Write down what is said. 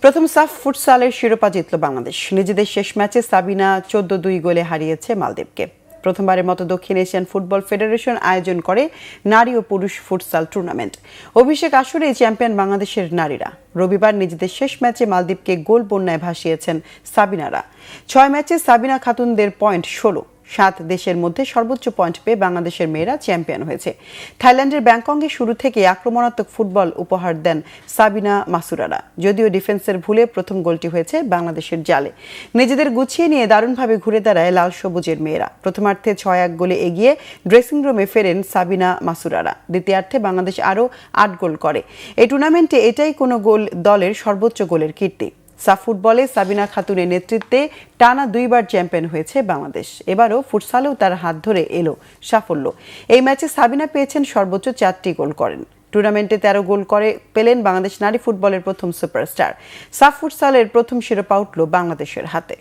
প্রথম সাফ ফুটসালের শিরোপা জিতল বাংলাদেশ। নিজেদের শেষ ম্যাচে সাবিনা 14-2 গোলে হারিয়েছে মালদ্বীপকে। প্রথমবারের মতো দক্ষিণ এশিয়ান ফুটবল ফেডারেশন আয়োজন করে নারী ও পুরুষ ফুটসাল টুর্নামেন্ট। অভিষেক আসরে চ্যাম্পিয়ন বাংলাদেশের নারীরা। রবিবার নিজেদের শেষ ম্যাচে মালদ্বীপকে গোল বন্যায় ভাসিয়েছেন সাবিনারা। 6 ম্যাচে সাবিনা খাতুনদের পয়েন্ট 16। 7 দেশের মধ্যে সর্বোচ্চ পয়েন্ট পেয়ে বাংলাদেশের মেয়েরা চ্যাম্পিয়ন হয়েছে। থাইল্যান্ডের ব্যাংককে শুরু থেকে আক্রমণাত্মক ফুটবল উপহার দেন সাবিনা মাসুরারা। যদিও ডিফেন্সের ভুলে প্রথম গোলটি হয়েছে বাংলাদেশের জালে। নিজেদের গুছিয়ে নিয়ে দারুণভাবে ঘুরে দাঁড়ায় লাল সবুজের মেয়েরা। প্রথমার্ধে 6-1 গোলে এগিয়ে ড্রেসিং রুমে ফেরেন সাবিনা মাসুরারা। দ্বিতীয়ার্ধে বাংলাদেশ আরও 8 গোল করে। এই টুর্নামেন্টে এটাই কোনো গোল দলের সর্বোচ্চ গোলের কীর্তি। সাফ ফুটবলে সাবিনা খাতুনের নেতৃত্বে টানা 2 বার চ্যাম্পিয়ন হয়েছে বাংলাদেশ। এবারও ফুটসালেও তার হাত ধরে এলো সাফল্য। এই ম্যাচে সাবিনা পেয়েছেন সর্বোচ্চ 4টি গোল করেন। টুর্নামেন্টে 13 গোল করে পেলেন বাংলাদেশ নারী ফুটবলের প্রথম সুপারস্টার। সাফ ফুটসালের প্রথম শিরোপা উঠল বাংলাদেশের হাতে।